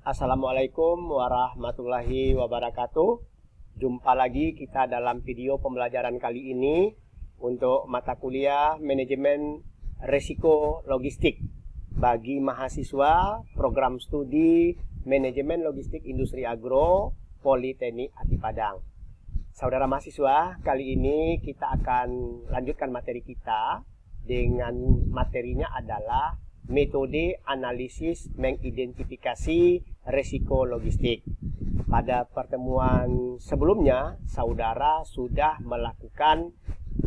Assalamualaikum warahmatullahi wabarakatuh. Jumpa lagi kita dalam video pembelajaran kali ini untuk mata kuliah Manajemen Risiko Logistik bagi mahasiswa program studi Manajemen Logistik Industri Agro Politeknik Ati Padang. Saudara mahasiswa, kali ini kita akan lanjutkan materi kita dengan materinya adalah metode analisis mengidentifikasi risiko logistik. Pada pertemuan sebelumnya, saudara sudah melakukan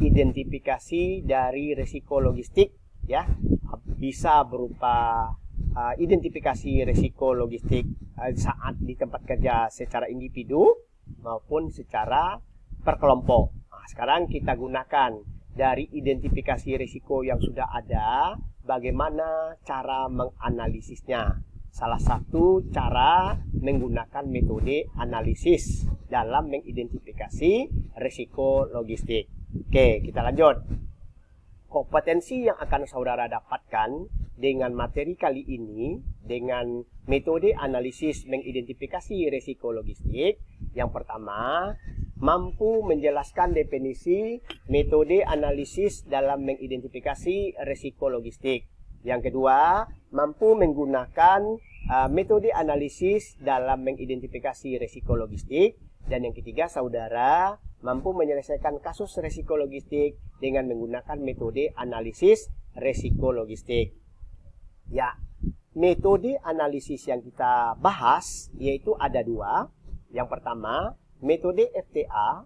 identifikasi dari risiko logistik, ya. Bisa berupa identifikasi risiko logistik saat di tempat kerja secara individu maupun secara perkelompok. Nah, sekarang kita gunakan dari identifikasi risiko yang sudah ada, bagaimana cara menganalisisnya. Salah satu cara menggunakan metode analisis dalam mengidentifikasi risiko logistik. Oke, kita lanjut. Kompetensi yang akan saudara dapatkan dengan materi kali ini, dengan metode analisis mengidentifikasi risiko logistik. Yang pertama, mampu menjelaskan definisi metode analisis dalam mengidentifikasi risiko logistik. Yang kedua, mampu menggunakan metode analisis dalam mengidentifikasi risiko logistik. Dan yang ketiga, saudara mampu menyelesaikan kasus risiko logistik dengan menggunakan metode analisis risiko logistik. Ya, metode analisis yang kita bahas yaitu ada dua. Yang pertama, metode FTA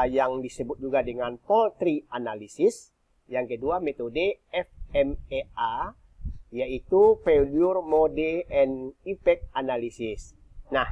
yang disebut juga dengan Fault Tree Analysis. Yang kedua, metode FMEA yaitu Failure Mode and Effect Analysis. Nah,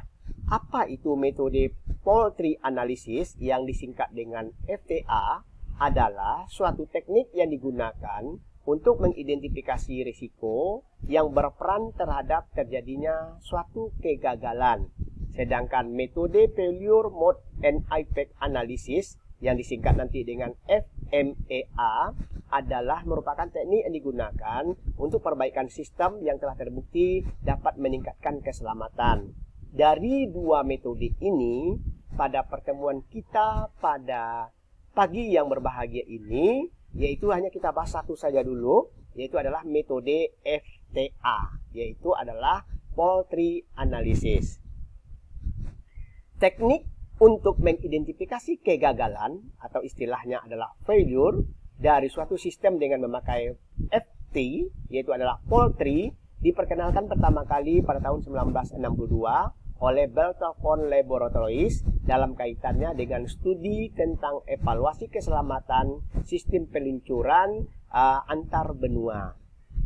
apa itu metode Fault Tree Analysis yang disingkat dengan FTA? Adalah suatu teknik yang digunakan untuk mengidentifikasi risiko yang berperan terhadap terjadinya suatu kegagalan. Sedangkan metode Failure Mode and Effect Analysis yang disingkat nanti dengan FMEA adalah merupakan teknik yang digunakan untuk perbaikan sistem yang telah terbukti dapat meningkatkan keselamatan. Dari dua metode ini, pada pertemuan kita pada pagi yang berbahagia ini, yaitu hanya kita bahas satu saja dulu, yaitu adalah metode FTA, yaitu adalah Fault Tree Analysis. Teknik untuk mengidentifikasi kegagalan atau istilahnya adalah failure dari suatu sistem dengan memakai FT, yaitu adalah Fault Tree, diperkenalkan pertama kali pada tahun 1962 oleh Beltafon Laboratories dalam kaitannya dengan studi tentang evaluasi keselamatan sistem peluncuran antar benua.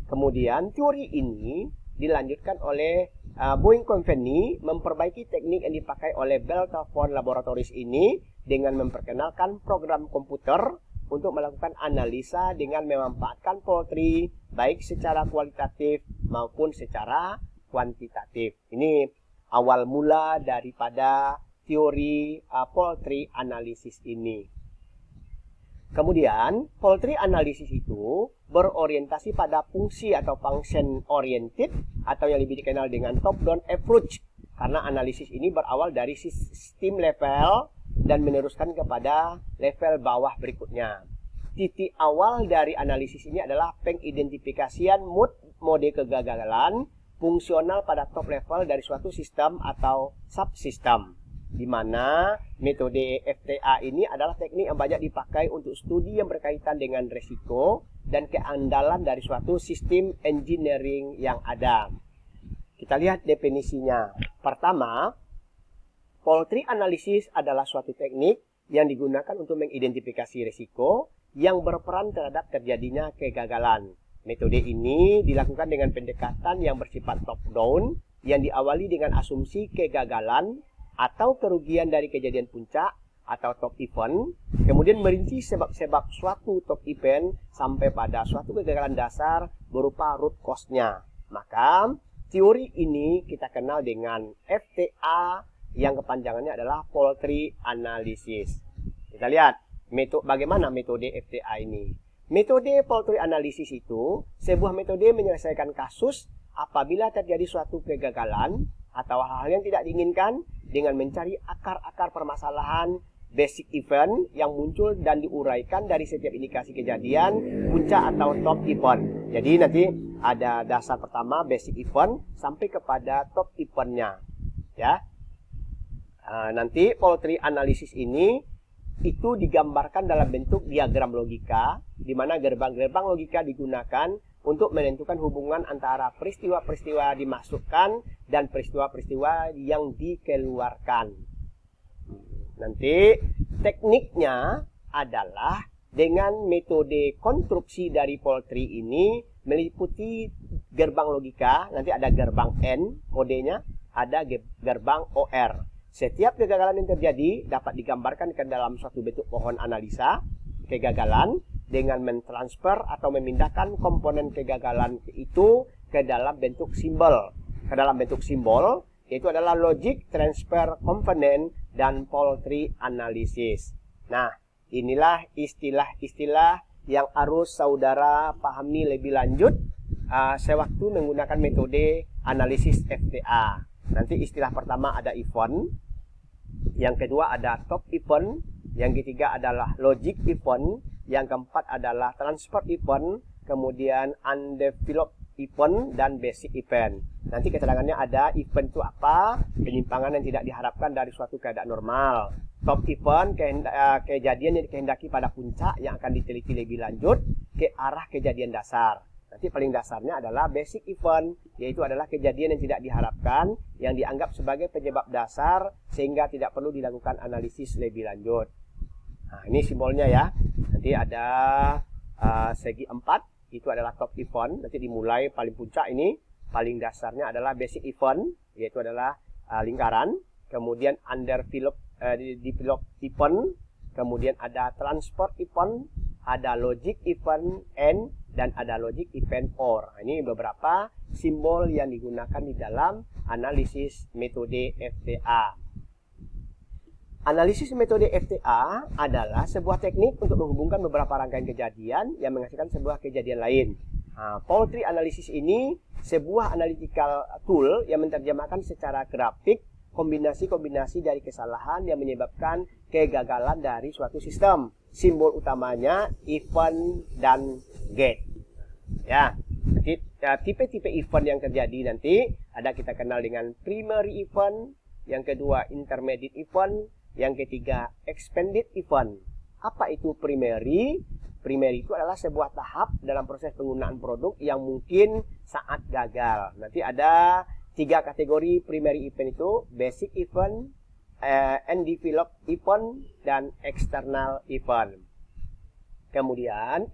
Kemudian teori ini dilanjutkan oleh Boeing Company memperbaiki teknik yang dipakai oleh Beltafon Laboratories ini dengan memperkenalkan program komputer untuk melakukan analisa dengan memanfaatkan Fault Tree baik secara kualitatif maupun secara kuantitatif. Ini awal mula daripada teori Fault Tree Analysis ini. Kemudian, Fault Tree Analysis itu berorientasi pada fungsi atau function oriented atau yang lebih dikenal dengan top-down approach. Karena analisis ini berawal dari sistem level dan meneruskan kepada level bawah berikutnya. Titik awal dari analisis ini adalah pengidentifikasian mode kegagalan fungsional pada top level dari suatu sistem atau subsistem, di mana metode FTA ini adalah teknik yang banyak dipakai untuk studi yang berkaitan dengan risiko dan keandalan dari suatu sistem engineering yang ada. Kita lihat definisinya. Pertama, Fault Tree Analysis adalah suatu teknik yang digunakan untuk mengidentifikasi risiko yang berperan terhadap terjadinya kegagalan. Metode ini dilakukan dengan pendekatan yang bersifat top-down yang diawali dengan asumsi kegagalan atau kerugian dari kejadian puncak atau top event, kemudian merinci sebab-sebab suatu top event sampai pada suatu kegagalan dasar berupa root cause-nya. Maka, teori ini kita kenal dengan FTA yang kepanjangannya adalah Fault Tree Analysis. Kita lihat bagaimana metode FTA ini. Metode Fault Tree Analysis itu sebuah metode menyelesaikan kasus apabila terjadi suatu kegagalan atau hal-hal yang tidak diinginkan dengan mencari akar-akar permasalahan basic event yang muncul dan diuraikan dari setiap indikasi kejadian puncak atau top event. Jadi nanti ada dasar pertama basic event sampai kepada top eventnya, ya. Nanti poultry analysis ini itu digambarkan dalam bentuk diagram logika, di mana gerbang-gerbang logika digunakan untuk menentukan hubungan antara peristiwa-peristiwa dimasukkan dan peristiwa-peristiwa yang dikeluarkan. Nanti tekniknya adalah dengan metode konstruksi dari poultry ini meliputi gerbang logika, nanti ada gerbang N kodenya, ada gerbang OR. Setiap kegagalan yang terjadi dapat digambarkan ke dalam suatu bentuk pohon analisa kegagalan dengan mentransfer atau memindahkan komponen kegagalan itu ke dalam bentuk simbol. Ke dalam bentuk simbol yaitu adalah logic transfer component dan poultry analysis. Nah, inilah istilah-istilah yang harus saudara pahami lebih lanjut sewaktu menggunakan metode analisis FTA. Nanti istilah pertama ada event, yang kedua ada top event, yang ketiga adalah logic event, yang keempat adalah transfer event, kemudian undeveloped event, dan basic event. Nanti keterangannya ada event itu apa, penyimpangan yang tidak diharapkan dari suatu keadaan normal. Top event, kejadian yang dikehendaki pada puncak yang akan diteliti lebih lanjut ke arah kejadian dasar. Nanti paling dasarnya adalah basic event, yaitu adalah kejadian yang tidak diharapkan, yang dianggap sebagai penyebab dasar, sehingga tidak perlu dilakukan analisis lebih lanjut. Nah, ini simbolnya ya. Nanti ada segi 4, itu adalah top event, nanti dimulai paling puncak ini, paling dasarnya adalah basic event, yaitu adalah lingkaran, kemudian underdeveloped event, kemudian ada transport event, ada logic event N, dan ada logic event OR. Nah, ini beberapa simbol yang digunakan di dalam analisis metode FTA. Analisis metode FTA adalah sebuah teknik untuk menghubungkan beberapa rangkaian kejadian yang menghasilkan sebuah kejadian lain. Nah, poultry analysis ini sebuah analytical tool yang menerjemahkan secara grafik kombinasi-kombinasi dari kesalahan yang menyebabkan kegagalan dari suatu sistem. Simbol utamanya event dan gate. Ya, tipe-tipe event yang terjadi nanti ada kita kenal dengan primary event, yang kedua intermediate event, yang ketiga expanded event. Apa itu primary? Primary itu adalah sebuah tahap dalam proses penggunaan produk yang mungkin saat gagal. Nanti ada 3 kategori primary event itu, basic event, undeveloped event, dan external event. Kemudian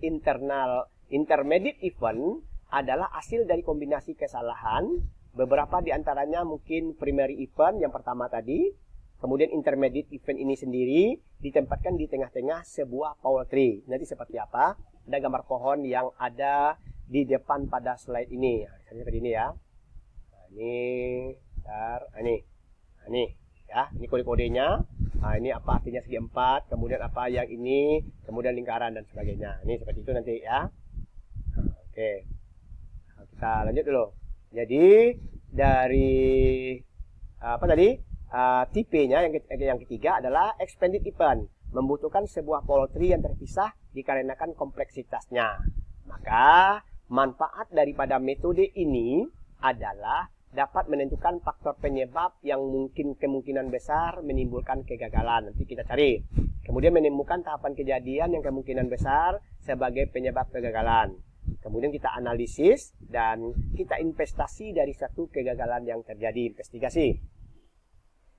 intermediate event adalah hasil dari kombinasi kesalahan. Beberapa diantaranya mungkin primary event yang pertama tadi. Kemudian intermediate event ini sendiri ditempatkan di tengah-tengah sebuah poultry. Nanti seperti apa? Ada gambar pohon yang ada di depan pada slide ini. Misalnya seperti ini ya. Ini ya, ini kode-kodenya. Nah, ini apa artinya segi 4, kemudian apa yang ini, kemudian lingkaran dan sebagainya. Ini seperti itu nanti ya. Oke. Nah, kita lanjut dulu. Jadi dari apa tadi? Tipenya yang ketiga adalah expanded event, membutuhkan sebuah poultry yang terpisah dikarenakan kompleksitasnya. Maka manfaat daripada metode ini adalah dapat menentukan faktor penyebab yang mungkin kemungkinan besar menimbulkan kegagalan. Nanti kita cari. Kemudian menemukan tahapan kejadian yang kemungkinan besar sebagai penyebab kegagalan. Kemudian kita analisis dan kita investasi dari satu kegagalan yang terjadi, investigasi.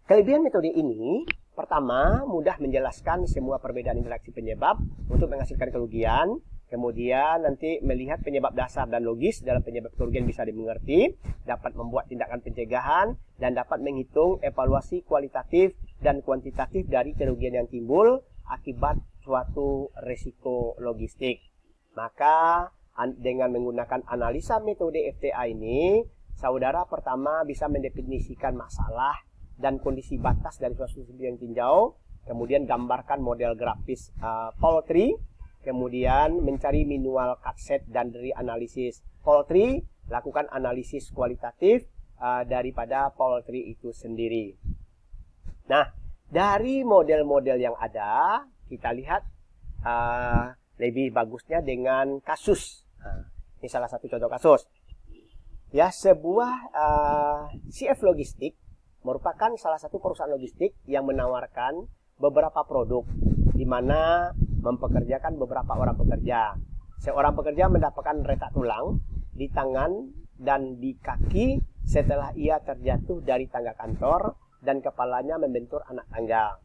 Kelebihan metode ini, pertama, mudah menjelaskan semua perbedaan interaksi penyebab untuk menghasilkan kerugian. Kemudian nanti melihat penyebab dasar dan logis dalam penyebab kerugian bisa dimengerti, dapat membuat tindakan pencegahan, dan dapat menghitung evaluasi kualitatif dan kuantitatif dari kerugian yang timbul akibat suatu risiko logistik. Maka dengan menggunakan analisa metode FTA ini, saudara pertama bisa mendefinisikan masalah dan kondisi batas dari suatu sistem yang tinjau, kemudian gambarkan model grafis poultry, kemudian mencari manual cut set dan dari analisis poultry, lakukan analisis kualitatif, daripada poultry itu sendiri. Nah, dari model-model yang ada, kita lihat lebih bagusnya dengan kasus. Ini salah satu contoh kasus. Ya, sebuah CF Logistik merupakan salah satu perusahaan logistik yang menawarkan beberapa produk, di mana mempekerjakan beberapa orang pekerja. Seorang pekerja mendapatkan retak tulang di tangan dan di kaki setelah ia terjatuh dari tangga kantor dan kepalanya membentur anak tangga.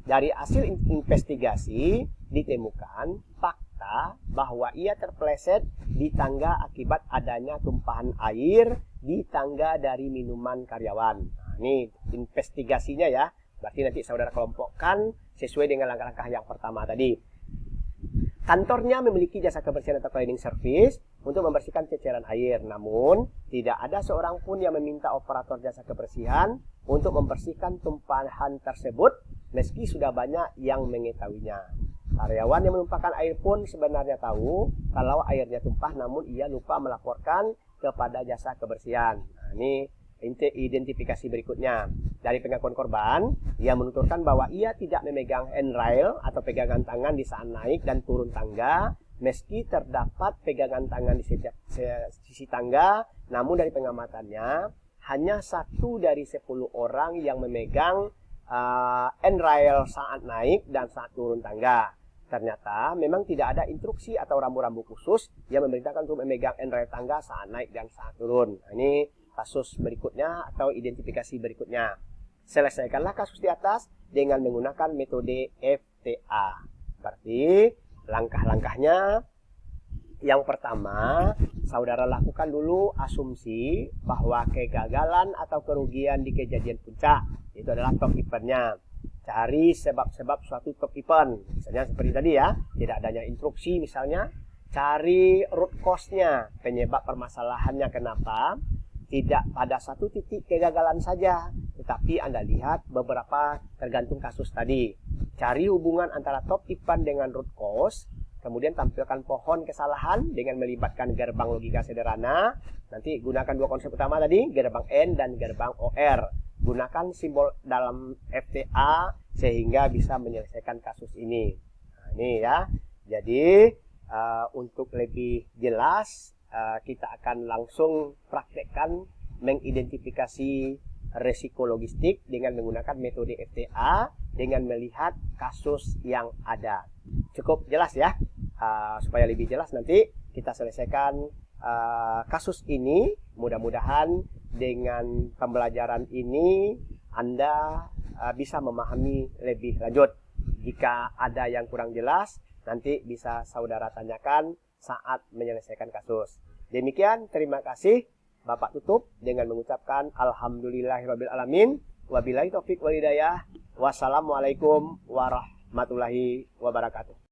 Dari hasil investigasi ditemukan fakta bahwa ia terpeleset di tangga akibat adanya tumpahan air di tangga dari minuman karyawan. Nah, ini investigasinya ya. Berarti nanti saudara kelompokkan sesuai dengan langkah-langkah yang pertama tadi. Kantornya memiliki jasa kebersihan atau cleaning service untuk membersihkan ceceran air. Namun, tidak ada seorang pun yang meminta operator jasa kebersihan untuk membersihkan tumpahan tersebut, meski sudah banyak yang mengetahuinya. Karyawan yang menumpahkan air pun sebenarnya tahu kalau airnya tumpah, namun ia lupa melaporkan kepada jasa kebersihan. Nah, ini identifikasi berikutnya. Dari pengakuan korban, ia menuturkan bahwa ia tidak memegang handrail atau pegangan tangan di saat naik dan turun tangga, meski terdapat pegangan tangan di sisi tangga. Namun dari pengamatannya, hanya 1 dari 10 orang yang memegang handrail saat naik dan saat turun tangga. Ternyata memang tidak ada instruksi atau rambu-rambu khusus yang memerintahkan untuk memegang handrail tangga saat naik dan saat turun. Nah, ini kasus berikutnya atau identifikasi berikutnya. Selesaikanlah kasus di atas dengan menggunakan metode FTA. Berarti langkah-langkahnya, yang pertama, saudara lakukan dulu asumsi bahwa kegagalan atau kerugian di kejadian puncak itu adalah top eventnya. Cari sebab-sebab suatu top event. Misalnya seperti tadi ya, tidak adanya instruksi misalnya. Cari root cause-nya, penyebab permasalahannya kenapa. Tidak pada satu titik kegagalan saja, tetapi Anda lihat beberapa tergantung kasus tadi. Cari hubungan antara top event dengan root cause, kemudian tampilkan pohon kesalahan dengan melibatkan gerbang logika sederhana. Nanti gunakan 2 konsep utama tadi, gerbang N dan gerbang OR. Gunakan simbol dalam FTA sehingga bisa menyelesaikan kasus ini. Nah, ini ya. Jadi untuk lebih jelas, kita akan langsung praktekkan mengidentifikasi resiko logistik dengan menggunakan metode FTA dengan melihat kasus yang ada. Cukup jelas ya. Supaya lebih jelas nanti kita selesaikan kasus ini. Mudah-mudahan dengan pembelajaran ini Anda bisa memahami lebih lanjut. Jika ada yang kurang jelas, nanti bisa saudara tanyakan saat menyelesaikan kasus. Demikian, terima kasih. Bapak tutup dengan mengucapkan alhamdulillahirabbil alamin. Wabillahi taufik wal hidayah. Wassalamualaikum warahmatullahi wabarakatuh.